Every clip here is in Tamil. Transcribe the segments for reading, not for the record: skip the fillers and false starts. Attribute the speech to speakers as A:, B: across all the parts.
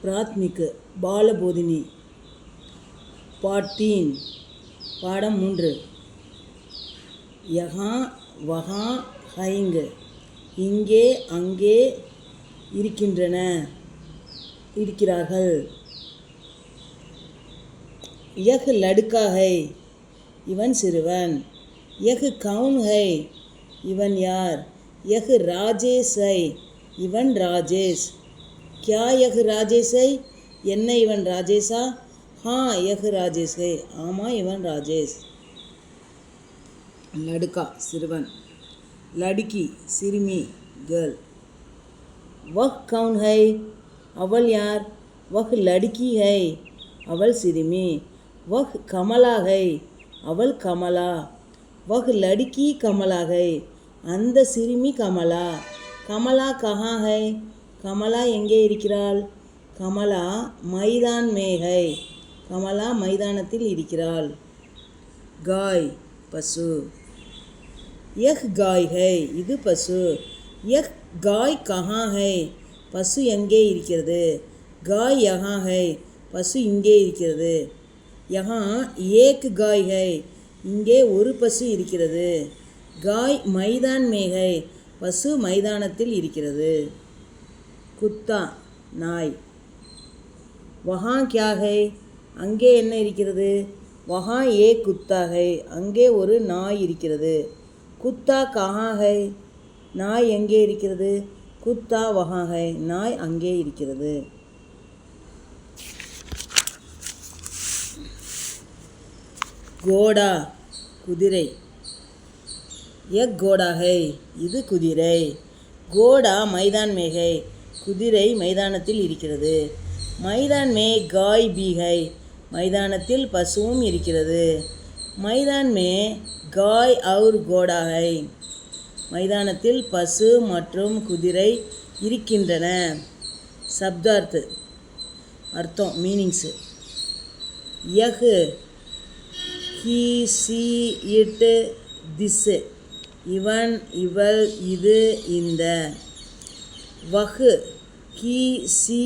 A: பிராத்மிக் பாலபோதினி பாட்டீன் பாடம் 3. யஹா வஹா ஹைங் இங்கே அங்கே இருக்கிறார்கள். யஹ் லடுக்கா ஹை இவன் சிறுவன். யஹ் கவுன் ஹை இவன் யார். யஹ் ராஜேஷ் ஹை இவன் ராஜேஷ். கியா யஹ் ராஜேஷ் ஹை என்ன இவன் ராஜேஷா. ஹா யஹ் ராஜேஷ் ஹை ஆமாம் இவன் ராஜேஷ். லடுக்கா சிறுவன். லடுக்கி சிறுமி கேர்ள். வஹ் கவுன் ஹை அவள் யார். வஹ் லடுக்கி ஹை அவள் சிறுமி. வஹ் கமலா ஹை அவள் கமலா. வஹ் லடுக்கி கமலா ஹை அந்த சிறுமி கமலா. கமலா கஹா ஹை கமலா எங்கே இருக்கிறாள். கமலா மைதான் மே ஹை கமலா மைதானத்தில் இருக்கிறாள். காய் பசு. யஹ் காய் ஹை இது பசு. யஹ் காய் கஹா ஹை பசு எங்கே இருக்கிறது. காய் யஹா ஹை பசு இங்கே இருக்கிறது. யஹா ஏக் காய் ஹை இங்கே ஒரு பசு இருக்கிறது. காய் மைதான் மே ஹை பசு மைதானத்தில் இருக்கிறது. குத்தா நாய். வஹா கியா ஹை அங்கே என்ன இருக்கிறது. வஹா ஏ குத்தா ஹை அங்கே ஒரு நாய் இருக்கிறது. குத்தா கஹா ஹை நாய் எங்கே இருக்கிறது. குத்தா வஹா ஹை நாய் அங்கே இருக்கிறது. கோடா குதிரை. யக் கோடா ஹை இது குதிரை. கோடா மைதான் மே ஹை குதிரை மைதானத்தில் இருக்கிறது. மைதான் மே காய் பி ஹை மைதானத்தில் பசுவும் இருக்கிறது. மைதான் மே காய் அவுர் கோடா ஹை மைதானத்தில் பசு மற்றும் குதிரை இருக்கின்றன. சப்தார்த் அர்த்தம் மீனிங்ஸு. யஹ் ஹி சி இட் திஸ் இவன் இவள் இது இந்த. வஹ் ஹி சி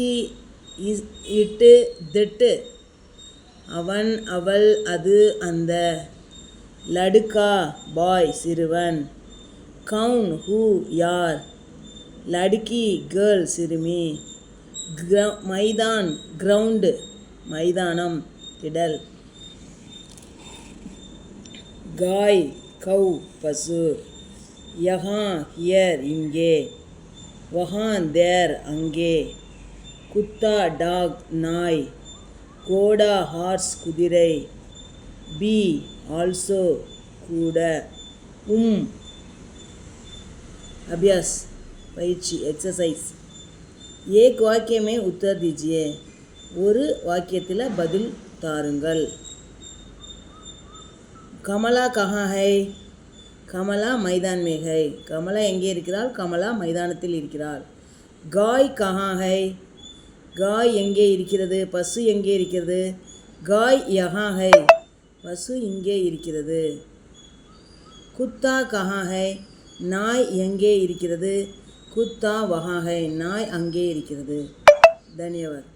A: இட் திட் அவன் அவள் அது அந்த. லடுக்கா பாய் சிறுவன். கவுன் ஹூ யார். லடுக்கி கேர்ள் சிறுமி. மைதான் கிரவுண்டு மைதானம் திடல். காய் கவ் பசு. யஹா ஹியர் இங்கே. வஹான் தேர் அங்கே. குத்தா டாக் நாய். கோடா ஹார்ஸ் குதிரை. பி ஆல்சோ கூட. अभ्यास பயிற்சி एक्सरसाइज. एक वाक्य में उत्तर दीजिए ஒரு வாக்கியத்தில் பதில் தாருங்கள். கமலா கஹா ஹை கமலா மைதான் மே ஹை கமலா எங்கே இருக்கிறாள். கமலா மைதானத்தில் இருக்கிறாள். காய் கஹா ஹை காய் எங்கே இருக்கிறது. பசு எங்கே இருக்கிறது. காய் யஹா ஹை பசு இங்கே இருக்கிறது. குத்தா கஹா ஹை நாய் எங்கே இருக்கிறது. குத்தா வஹா ஹை நாய் அங்கே இருக்கிறது. தன்யவாத்.